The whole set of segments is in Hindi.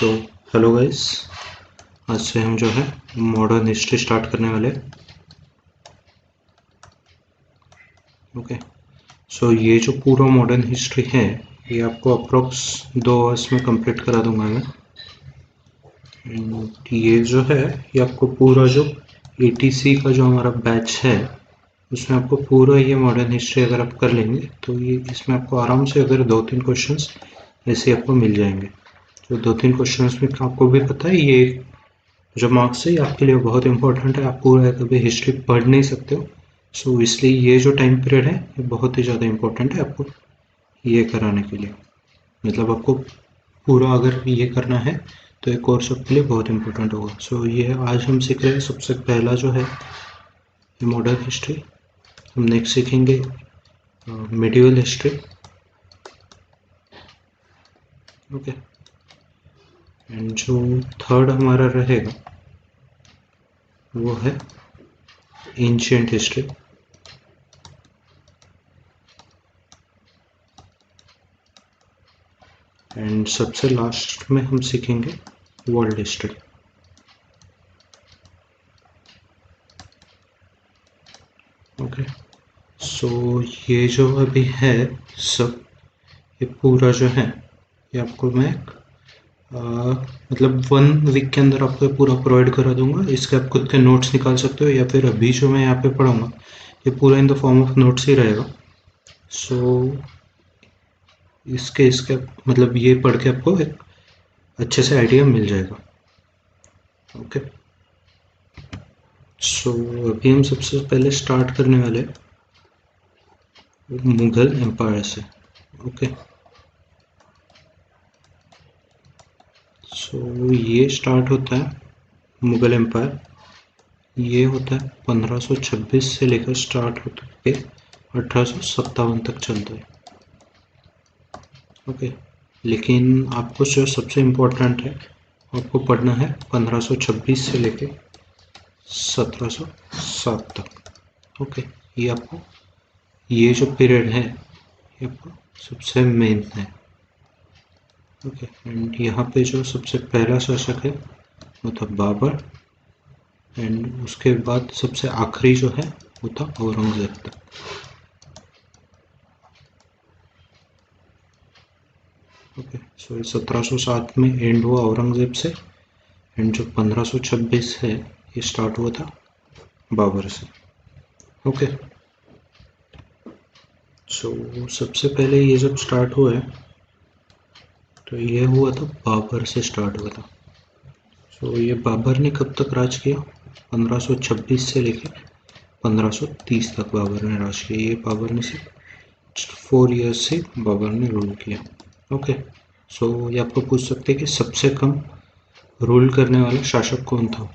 सो हेलो गाइस, आज से हम जो है मॉडर्न हिस्ट्री स्टार्ट करने वाले। ओके, सो ये जो पूरा मॉडर्न हिस्ट्री है ये आपको अप्रोक्स 2 आवर्स में कंप्लीट करा दूंगा मैं। ये जो है ये आपको पूरा जो ATC का जो हमारा बैच है उसमें आपको पूरा ये मॉडर्न हिस्ट्री अगर आप कर लेंगे तो ये इसमें आपको आराम से अगर 2-3 क्वेश्चंस ऐसे आपको मिल जाएंगे। तो 2-3 क्वेश्चंस में आपको भी पता है ये जो मार्क्स है ये आपके लिए बहुत इंपॉर्टेंट है। आप पूरा कभी हिस्ट्री पढ़ नहीं सकते हो, सो इसलिए ये जो टाइम पीरियड है ये बहुत ही ज़्यादा इंपॉर्टेंट है आपको ये कराने के लिए। मतलब आपको पूरा अगर ये करना है तो ये कोर्स आपके लिए बहुत इंपॉर्टेंट होगा। सो ये आज हम सीख रहे हैं सबसे पहला जो है ये मॉडर्न हिस्ट्री। हम नेक्स्ट सीखेंगे मिडिवल हिस्ट्री। ओके, एंड जो थर्ड हमारा रहेगा वो है एंशिएंट हिस्ट्री। एंड सबसे लास्ट में हम सीखेंगे वर्ल्ड हिस्ट्री। ओके, सो ये जो अभी है सब ये पूरा जो है ये आपको मैं मतलब 1 वीक के अंदर आपको पूरा प्रोवाइड करा दूंगा। इसके आप खुद के नोट्स निकाल सकते हो या फिर अभी जो मैं यहाँ पे पढ़ाऊँगा ये पूरा in the form of notes ही रहेगा। सो इसके मतलब ये पढ़ के आपको एक अच्छे से आइडिया मिल जाएगा। ओके, सो अभी हम सबसे पहले स्टार्ट करने वाले मुगल एम्पायर से। ओके, सो ये स्टार्ट होता है मुगल एम्पायर, ये होता है 1526 से लेकर स्टार्ट होकर के 1857 तक चलता है। ओके, लेकिन आपको जो सबसे इम्पोर्टेंट है आपको पढ़ना है 1526 से लेकर 1707 तक। ओके, ये आपको ये जो पीरियड है ये आपको सबसे मेन है। ओके, एंड यहाँ पे जो सबसे पहला शासक है वो था बाबर, एंड उसके बाद सबसे आखिरी जो है वो था औरंगजेब तक। ओके, सो 1707 में एंड हुआ औरंगजेब से, एंड जो 1526 है ये स्टार्ट हुआ था बाबर से। ओके, सो सबसे पहले ये जब स्टार्ट हुआ है तो ये हुआ था बाबर से स्टार्ट हुआ था। सो ये बाबर ने कब तक राज किया? 1526 से लेके 1530 तक बाबर ने राज किया। ये बाबर ने सिर्फ 4 ईयर्स से बाबर ने रूल किया। ओके, सो ये आपको पूछ सकते हैं कि सबसे कम रूल करने वाला शासक कौन था,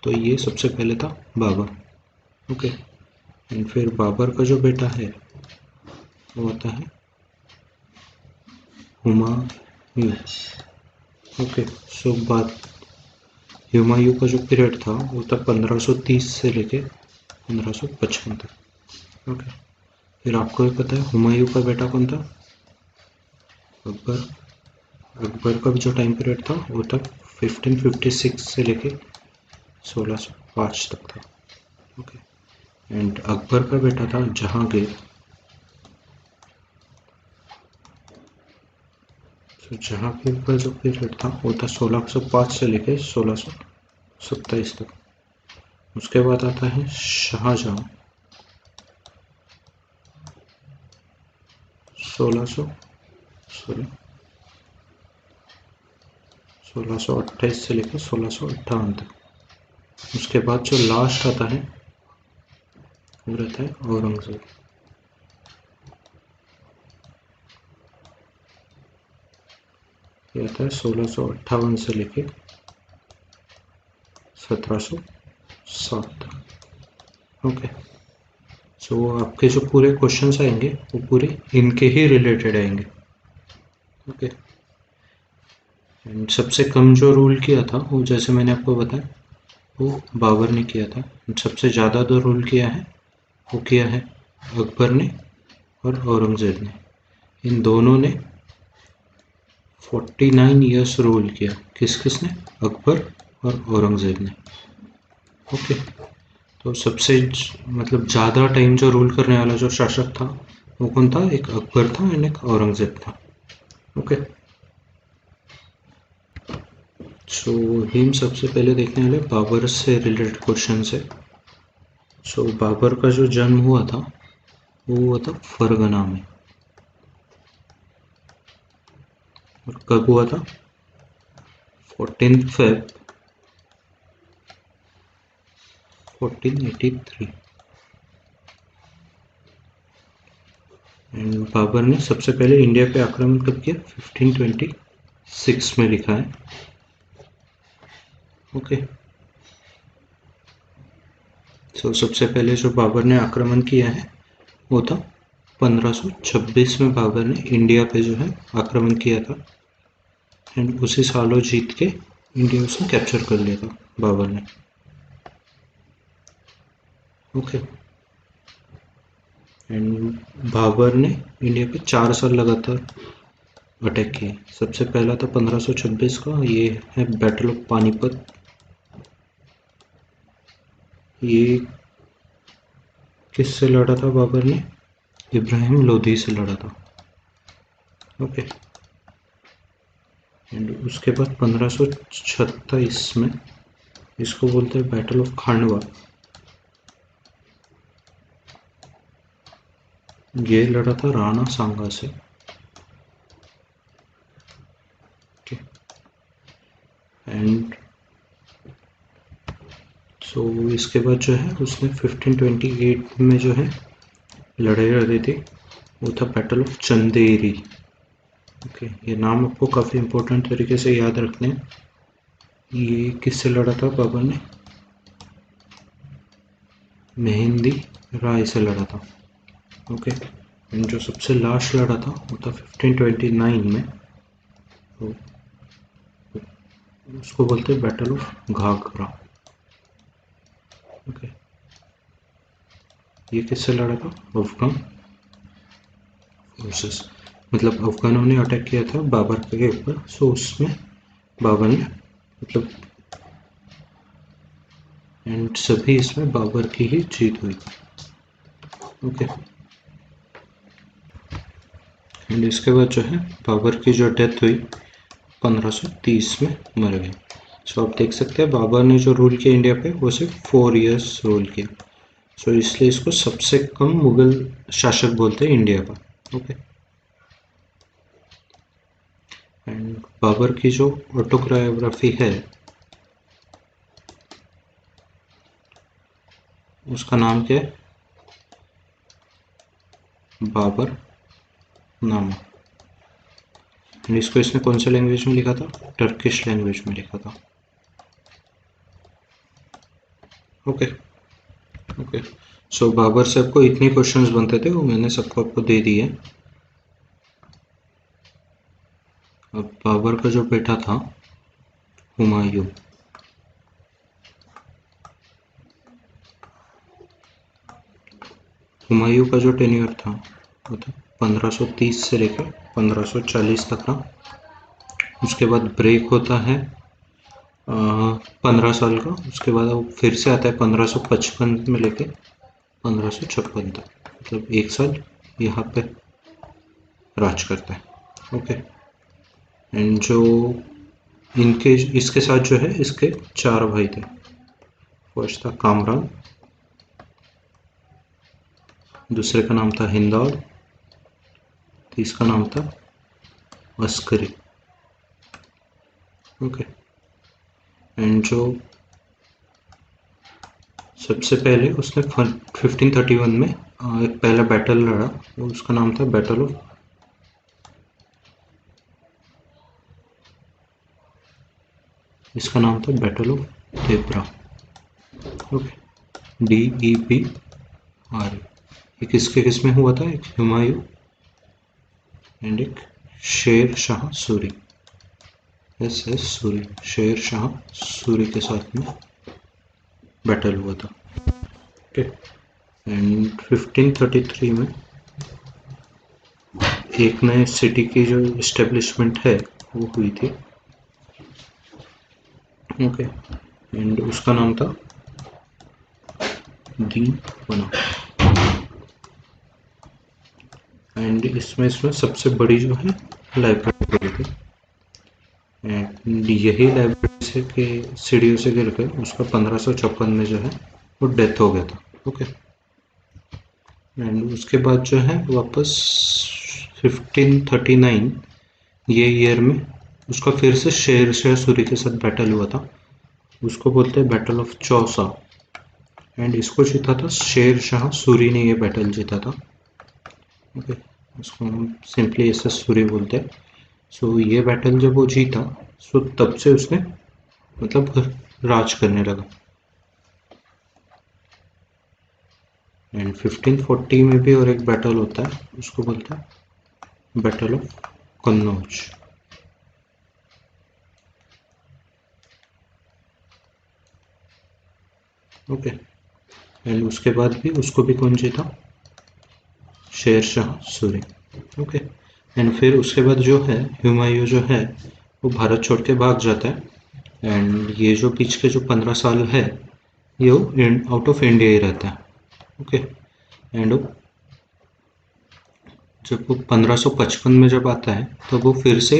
तो ये सबसे पहले था बाबर। ओके, एंड फिर बाबर का जो बेटा है वो होता है हुमायूं। ओके, सो बात हुमायूं का जो पीरियड था वो था 1530 से लेके 1555 तक। ओके, फिर आपको ये पता है हुमायूं का बेटा कौन था? अकबर। अकबर का जो टाइम पीरियड था वो था 1556 से लेके 1605 तक था। ओके, एंड अकबर का बेटा था जहांगीर। तो जहांगीर का जो पीरियड था वो था 1605 से लेके 1627 तक। उसके बाद आता है शाहजहां, 1628 से लेकर 1658 तक। उसके बाद जो लास्ट आता है वो रहता है औरंगजेब। ये आता है 1658 से लेके 1707 तक। ओके, सो आपके जो पूरे क्वेश्चंस आएंगे वो पूरे इनके ही रिलेटेड आएंगे। ओके, एंड सबसे कम जो रूल किया था वो जैसे मैंने आपको बताया वो बाबर ने किया था। सबसे ज़्यादा जो रूल किया है वो किया है अकबर ने और औरंगजेब ने। इन दोनों ने 49 ईयर्स रूल किया। किस किसने? अकबर और औरंगज़ेब ने। ओके, तो सबसे मतलब ज़्यादा टाइम जो रूल करने वाला जो शासक था वो कौन था? एक अकबर था एंड एक औरंगज़ेब था। ओके, सो हम सबसे पहले देखने वाले बाबर से रिलेटेड क्वेश्चन है। सो बाबर का जो जन्म हुआ था वो हुआ था फरगना में। और कब हुआ था? 14 फेब 1483। एंड बाबर ने सबसे पहले इंडिया पे आक्रमण कब किया? 1526 में लिखा है। ओके, सो सबसे पहले जो बाबर ने आक्रमण किया है वो था 1526 में। बाबर ने इंडिया पे जो है आक्रमण किया था एंड उसी सालों जीत के इंडिया उसने कैप्चर कर लिया था बाबर ने। ओके, एंड बाबर ने इंडिया पे 4 साल लगातार अटैक किए। सबसे पहला था 1526 का, ये है बैटल ऑफ पानीपत। ये किससे लड़ा था बाबर ने? इब्राहिम लोधी से लड़ा था। ओके, एंड उसके बाद 1527 में, इसको बोलते हैं बैटल ऑफ खांडवा, ये लड़ा था राणा सांगा से। एंड सो इसके बाद जो है उसने 1528 में जो है लड़ाई लड़ी थी, वो था बैटल ऑफ चंदेरी। ओके, ये नाम आपको काफ़ी इम्पोर्टेंट तरीके से याद रखने हैं। ये किससे लड़ा था बाबर ने? मेहंदी राय से लड़ा था। ओके, एंड जो सबसे लास्ट लड़ा था वो था 1529 में, तो उसको बोलते हैं बैटल ऑफ घाघरा। ओके, ये किससे लड़ा था? अफगान फोर्सेस, मतलब अफगानों ने अटैक किया था बाबर के ऊपर, सो उसमें बाबर ने मतलब, एंड सभी इसमें बाबर की ही जीत हुई। ओके, एंड इसके बाद जो है बाबर की जो डेथ हुई 1530 में मर गए। सो आप देख सकते हैं बाबर ने जो रूल किया इंडिया पे वो सिर्फ 4 ईयर्स रूल किया। सो इसलिए इसको सबसे कम मुगल शासक बोलते हैं इंडिया का। ओके, एंड बाबर की जो ऑटोबायोग्राफी है उसका नाम क्या है? बाबर नामा। एंड इसको इसने कौन से लैंग्वेज में लिखा था? टर्किश लैंग्वेज में लिखा था। ओके, ओके, सो बाबर से आपको इतने क्वेश्चंस बनते थे वो मैंने सबको आपको दे दिए। अब बाबर का जो बेटा था हुमायूं, हुमायूं का जो टेन्योर था वो था 1530 से लेकर 1540 तक का। उसके बाद ब्रेक होता है 15 साल का। उसके बाद वो फिर से आता है 1555 में लेके 1556 तक, मतलब 1 साल यहाँ पे राज करता है। ओके, एंड जो इनके इसके साथ जो है इसके 4 भाई थे। फर्स्ट था कामरान, दूसरे का नाम था हिंदौल, तीसरा नाम था अस्करी। ओके, एंड जो सबसे पहले उसने 1531 में एक पहला बैटल लड़ा, उसका नाम था बैटल ऑफ, इसका नाम था battle of Debra. Okay, DEBR। ये किसके किस में हुआ था? एक हुमायूं एंड एक शेर शाह सूरी, SS सूरी, शेर शाह सूरी के साथ में बैटल हुआ था। ओके, एंड 1533 में एक नए सिटी की जो इस्टेब्लिशमेंट है वो हुई थी। ओके, एंड उसका नाम था दीनवना। एंड इसमें सबसे बड़ी जो है लाइब्रेरी थी, एंड यही लाइब्रेरी से के सीढ़ियों से गिर कर उसका 1556 में जो है वो डेथ हो गया था। ओके, एंड उसके बाद जो है वापस 1539 ये ईयर में उसका फिर से शेर शाह सूरी के साथ बैटल हुआ था। उसको बोलते हैं बैटल ऑफ चौसा, एंड इसको जीता था शेर शाह सूरी ने, ये बैटल जीता था। ओके, उसको हम सिंपली एस एस सूरी बोलते हैं। सो ये बैटल जब वो जीता, सो तब से उसने मतलब राज करने लगा। एंड 1540 में भी और एक बैटल होता है, उसको बोलते हैं battle of Kannauj. Okay, and उसके बाद भी उसको भी कौन जीता? शेर शाह सूरी। ओके, एंड फिर उसके बाद जो है हुमायूं जो है वो भारत छोड़ के भाग जाता है। एंड ये जो बीच के जो 15 साल है ये वो आउट ऑफ इंडिया ही रहता है। ओके, एंड जब वो 1555 में जब आता है तो वो फिर से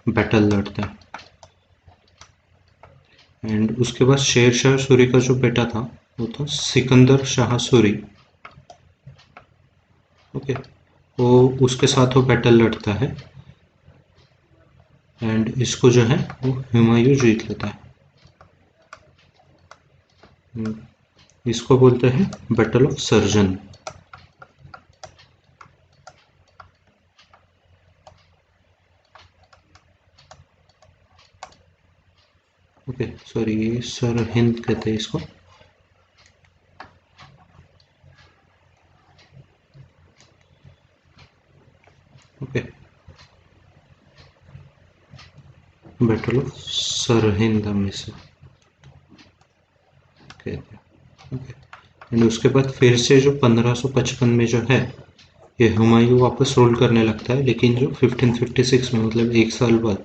बैटल लड़ता है। एंड उसके बाद शेर शाह सूरी का जो बेटा था वो था सिकंदर शाह सूरी। ओके, वो उसके साथ वो बैटल लड़ता है, एंड इसको जो है वो हुमायूं जीत लेता है। इसको बोलते हैं battle of surgeon. Okay, sorry, ये सर हिंद कहते हैं इसको। ओके, बैटल ऑफ सरहिंद में से कहते हैं। ओके, एंड उसके बाद फिर से जो 1555 में जो है ये हुमायूं वापस रूल करने लगता है, लेकिन जो 1556 में मतलब एक साल बाद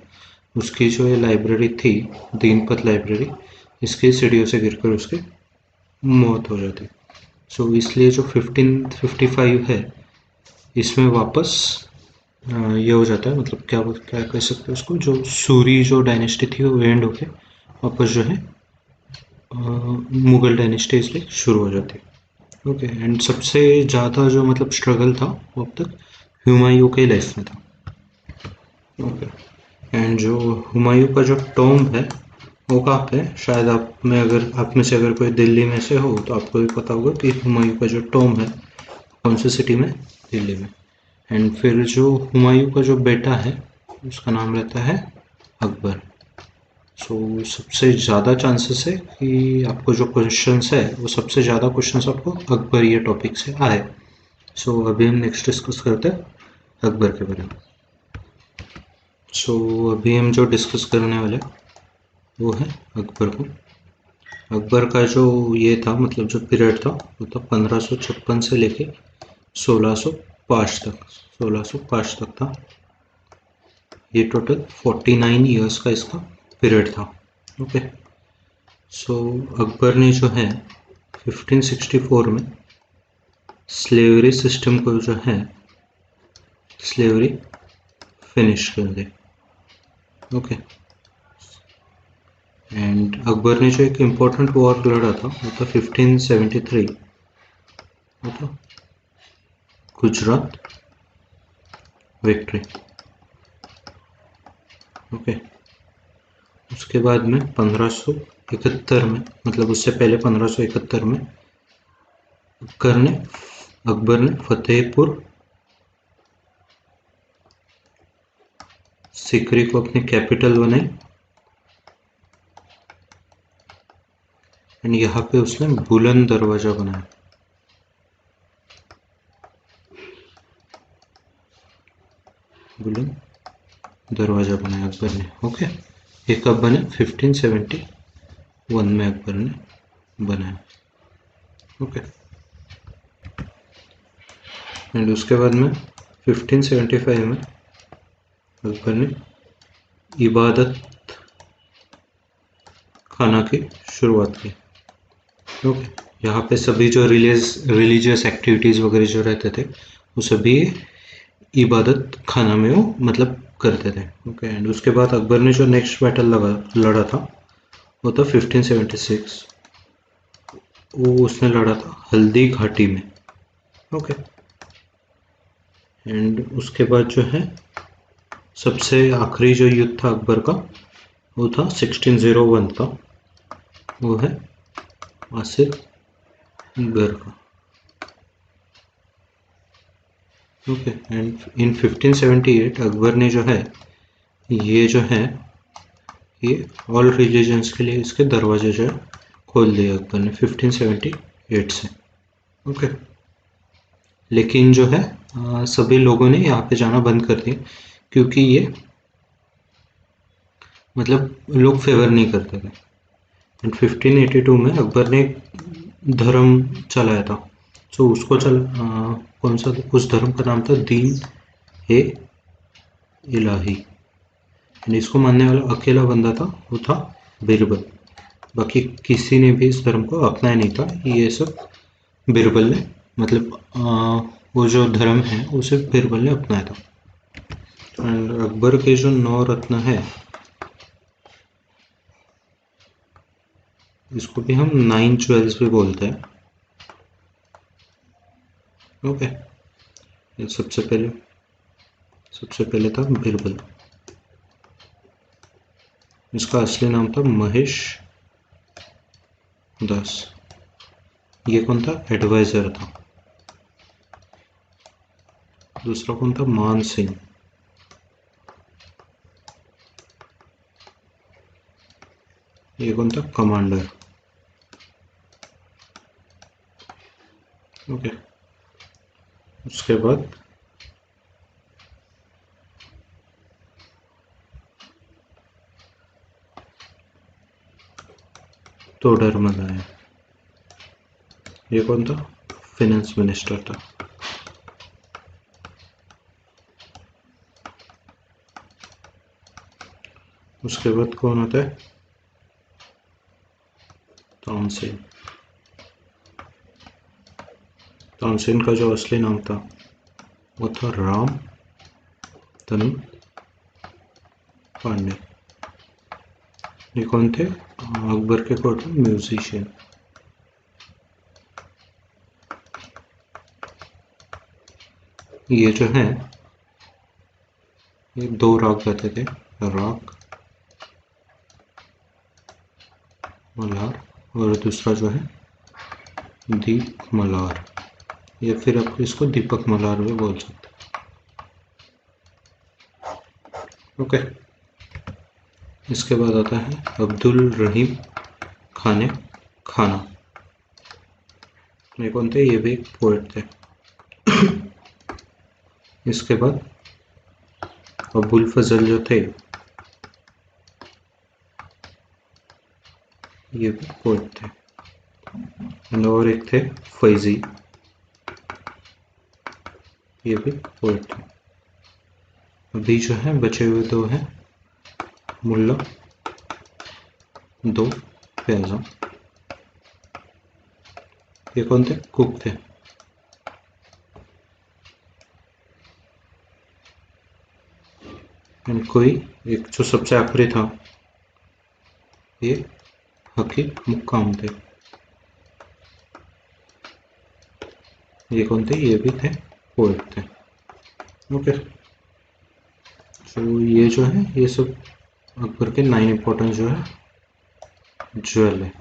उसकी जो ये लाइब्रेरी थी, दीनपत लाइब्रेरी, इसकी सीढ़ियों से गिरकर उसकी मौत हो जाती। सो इसलिए जो 1555 है इसमें वापस ये हो जाता है, मतलब क्या क्या कह सकते हैं उसको, जो सूरी जो डायनेस्टी थी वो एंड होके वापस जो है मुगल डायनेस्टी इसलिए शुरू हो जाती है। ओके, एंड सबसे ज़्यादा जो मतलब स्ट्रगल था वो अब तक हुमायूं के लाइफ में था। ओके, एंड जो हुमायूं का जो टॉम्ब है वो कहाँ पे है? शायद आप में से अगर कोई दिल्ली में से हो तो आपको भी पता होगा कि हुमायूं का जो टॉम्ब है कौन सी सिटी में? दिल्ली में। एंड फिर जो हुमायूं का जो बेटा है उसका नाम रहता है अकबर। सो सबसे ज़्यादा चांसेस है कि आपको जो क्वेश्चंस है वो सबसे ज़्यादा क्वेश्चंस आपको अकबर ये टॉपिक से आए। सो अभी हम नेक्स्ट डिस्कस करते हैं अकबर के बारे में। सो अभी हम जो डिस्कस करने वाले वो है अकबर को। अकबर का जो ये था मतलब जो पीरियड था वो था 1556 से लेके 1605 तक 1605 तक था। ये टोटल 49 ईयर्स का इसका पीरियड था। ओके, सो अकबर ने जो है 1564 में स्लेवरी सिस्टम को जो है स्लेवरी फिनिश कर दी। ओके, एंड अकबर ने जो एक इम्पोर्टेंट वॉर लड़ा था वो था 1573, वो था गुजरात विक्ट्री। ओके, उसके बाद में 1571 में मतलब उससे पहले 1571 में अकबर ने फतेहपुर सीकरी को अपनी कैपिटल बनाई, एंड यहाँ पे उसने बुलंद दरवाजा बनाया। बुलंद दरवाजा बनाया अकबर ने। ओके, ये कब बने? 1571 में अकबर ने बनाया। ओके, एंड उसके बाद में 1575 में अकबर ने इबादत खाना की शुरुआत की। ओके, यहाँ पे सभी जो रिलीजियस एक्टिविटीज़ वगैरह जो रहते थे वो सभी इबादत खाना में वो मतलब करते थे। ओके, एंड उसके बाद अकबर ने जो नेक्स्ट बैटल लड़ा था वो था 1576। वो उसने लड़ा था हल्दी घाटी में। ओके, एंड उसके बाद जो है सबसे आखिरी जो युद्ध था अकबर का वो था 1601 का, वो है आसिफ गढ़ का। ओके, एंड इन 1578 अकबर ने जो है ये जो है ये ऑल रिलीजन्स के लिए इसके दरवाजे जो है खोल दिए अकबर ने 1578 से। ओके, लेकिन जो है सभी लोगों ने यहाँ पे जाना बंद कर दिया क्योंकि ये मतलब लोग फेवर नहीं करते थे। एंड 1582 में अकबर ने धर्म चलाया था, सो उसको कौन सा उस धर्म का नाम था दीन ए इलाही। एंड इसको मानने वाला अकेला बंदा था, वो था बीरबल। बाकी किसी ने भी इस धर्म को अपनाया नहीं था, ये सब बीरबल ने मतलब वो जो धर्म है उसे बीरबल ने अपनाया था। एंड अकबर के जो 9 रत्न है इसको भी हम 9 ज्वेल्स भी बोलते हैं। ओके, ये सबसे पहले था बीरबल। इसका असली नाम था महेश दास। ये कौन था? एडवाइजर था। दूसरा कौन था? मान सिंह। ये कौन था? कमांडर। ओके, उसके बाद तोडरमल आया। ये कौन था? फाइनेंस मिनिस्टर था। उसके बाद कौन होता है? तानसेन। तानसेन का जो असली नाम था वो था राम तनु पांडे। ये कौन थे? अकबर के कोर्ट में म्यूजिशियन। ये जो है ये 2 राग गाते थे, राग मल्हार और दूसरा जो है दीप मल्हार, या फिर आप इसको दीपक मल्हार भी बोल सकते हैं। ओके, इसके बाद आता है अब्दुल रहीम खाने खाना। ये कौन थे? ये भी एक पोएट थे। इसके बाद अबुल फजल जो थे ये भी पोएट थे। और एक थे फैजी, ये भी पोएट थे। अभी जो है बचे हुए 2 हैं, मुल्ला 2 प्याजा। ये कौन थे? कुक थे। एंड कोई एक जो सबसे आखिरी था ये हकीम मुक्काम थे। ये कौन थे? ये भी थे पोएट थे। ओके, तो ये जो है ये सब अकबर के 9 इंपॉर्टेंट जो है ज्वेल है।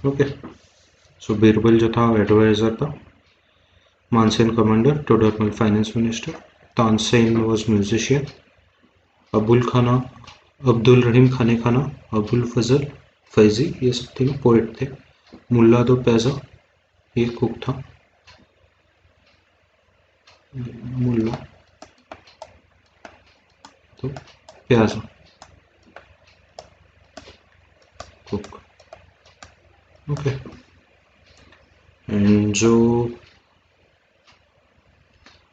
ओके, सो बीरबल जो था एडवाइजर था, Mansen commander, Todarmal finance minister, Tansen was musician, Abdul Rahim Khane Khana, Abul फजल, फैजी ये सब तीनों पोएट थे। मुल्ला 2 पैजा ये कुक था। मुल्ला 2 प्याजा कुक। ओके, एंड जो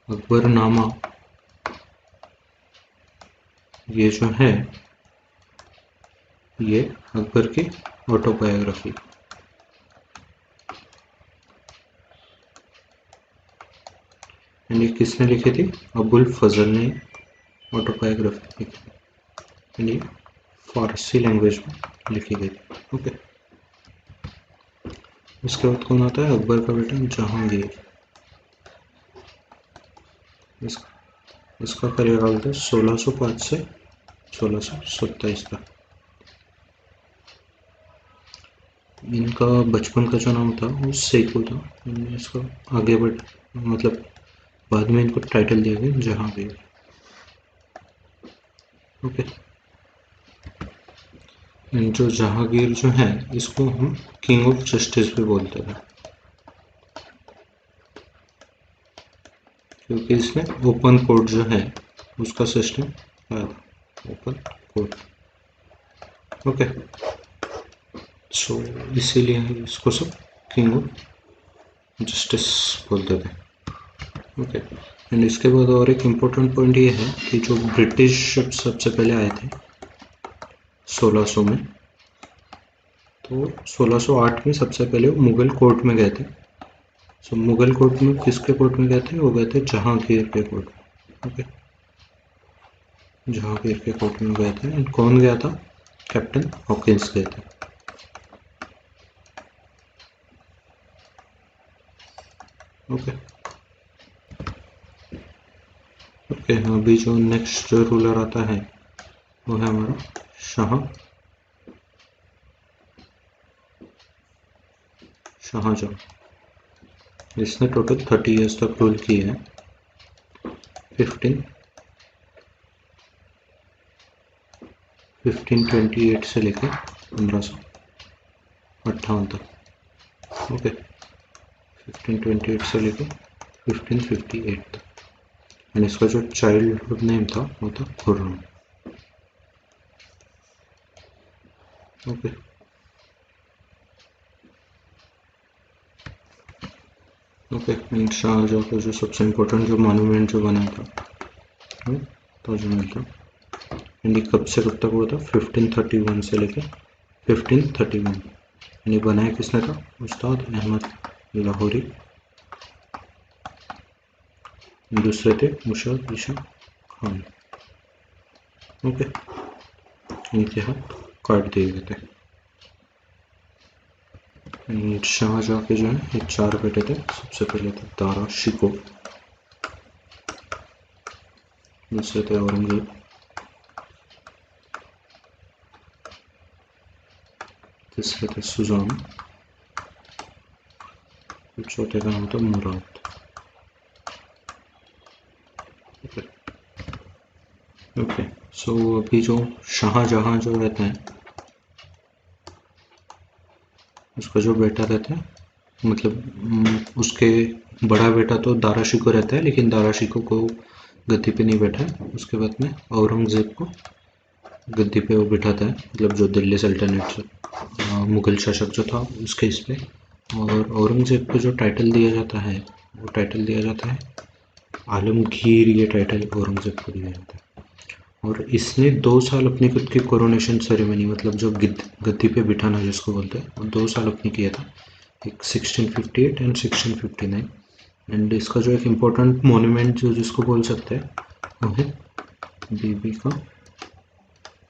अकबरनामा ये जो है ये अकबर की ऑटोबायोग्राफी। एंड ये किसने लिखी थी? अबुल फजल ने ऑटोबायोग्राफी लिखी थी। एंड ये फारसी लैंग्वेज में लिखी गई थी। ओके, इसके बाद कौन आता है? अकबर का बेटा जहांगीर। इसका कार्यकाल था 1605 से 1627 का। इनका बचपन का जो नाम था वो सेकू था। इसको आगे बढ़ मतलब बाद में इनको टाइटल दिया गया जहांगीर। ओके, जो जहांगीर जो है इसको हम किंग ऑफ जस्टिस भी बोलते थे, क्योंकि इसमें ओपन कोर्ट जो है उसका सिस्टम आया था, ओपन कोर्ट। ओके, सो इसीलिए इसको सब किंग ऑफ जस्टिस बोलते थे। ओके, एंड इसके बाद और एक इम्पोर्टेंट पॉइंट ये है कि जो ब्रिटिश सबसे पहले आए थे 1600 में, तो 1608 में सबसे पहले वो मुगल कोर्ट में गए थे। सो मुगल कोर्ट में किसके कोर्ट में गए थे? वो गए थे जहांगीर के कोर्ट में। ओके, जहांगीर के कोर्ट में गए थे। एंड कौन गया था? कैप्टन हॉकिंस गए थे। ओके ओके, अभी जो नेक्स्ट जो रूलर आता है वो है हमारा शाहजहां। इसने टोटल 30 इयर्स तक रूल किए हैं, 1528 से लेकर 1558 तक। ओके, 1528 से लेकर 1558 तक। एंड इसका जो चाइल्डहुड नेम था वो था Khurram. Okay, okay, and Shahjahan का जो सबसे इम्पोर्टेंट जो मॉन्यूमेंट जो बना था वो ताजमहल था। एंड ये कब से कब तक हुआ था? 1531 से लेकर 1531। एंड ये बनाया किसने था? उस्ताद अहमद लाहौरी। दूसरे थे मुशर्रफ ईशा खान। ओके, इनके हाथ काट दिए गए थे। शाहजहां के जो है ये 4 बेटे थे। सबसे पहले थे दारा शिको, दूसरे थे औरंगजेब, तीसरे थे सुजान, चौथे का नाम था मुराद। ओके, सो अभी जो शाहजहां जो रहते हैं उसका जो बेटा रहता है उसके बड़ा बेटा तो दारा शिको रहता है, लेकिन दारा शिको को गद्दी पे नहीं बैठा है। उसके बाद में औरंगजेब को गद्दी पे वो बिठाता है, मतलब जो दिल्ली सल्तनत से मुगल शासक जो था उसके इस पे। और औरंगजेब को जो टाइटल दिया जाता है वो टाइटल दिया जाता है आलमगीर। ये टाइटल औरंगजेब को दिया जाता है। और इसने 2 साल अपनी खुद की कोरोनेशन सेरेमनी, मतलब जो गद्दी पे बिठाना जिसको बोलते हैं, वो 2 साल अपनी किया था, एक 1658 एंड 1659। एंड इसका जो एक इम्पोर्टेंट मोन्यूमेंट जो जिसको बोल सकते हैं वो है बीबी का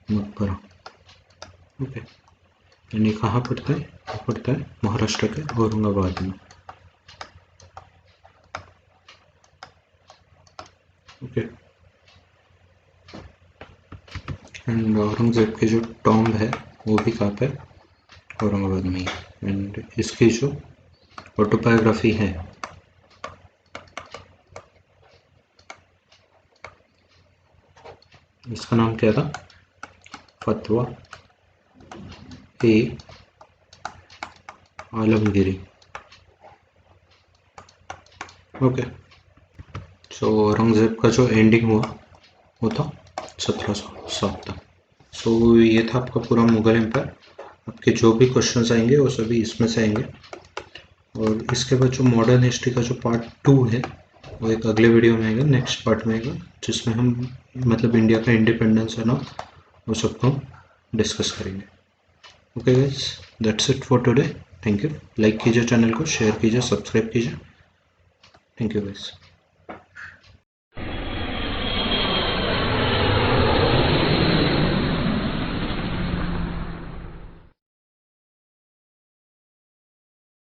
मकबरा। ओके, एंड ये कहाँ पड़ता है? पड़ता है महाराष्ट्र के औरंगाबाद में। ओके, एंड औरंगजेब के जो टॉम्ब है वो भी कहाँ पे? औरंगाबाद में ही। एंड इसकी जो ऑटोबायोग्राफी है इसका नाम क्या था? फतवा ए आलमगिरी। ओके, सो औरंगजेब का जो एंडिंग हुआ वो था 1707 तक। सो ये था आपका पूरा मुगल एम्पायर। आपके जो भी क्वेश्चंस आएंगे वो सभी इसमें से आएंगे। और इसके बाद जो मॉडर्न हिस्ट्री का जो पार्ट 2 है वो एक अगले वीडियो में आएगा, नेक्स्ट पार्ट में आएगा, जिसमें हम मतलब इंडिया का इंडिपेंडेंस है ना, वो सबको हम डिस्कस करेंगे। Okay guys, that's it for today. Thank you. Like कीजिए चैनल को, शेयर कीजिए, सब्सक्राइब कीजिए। Thank you guys.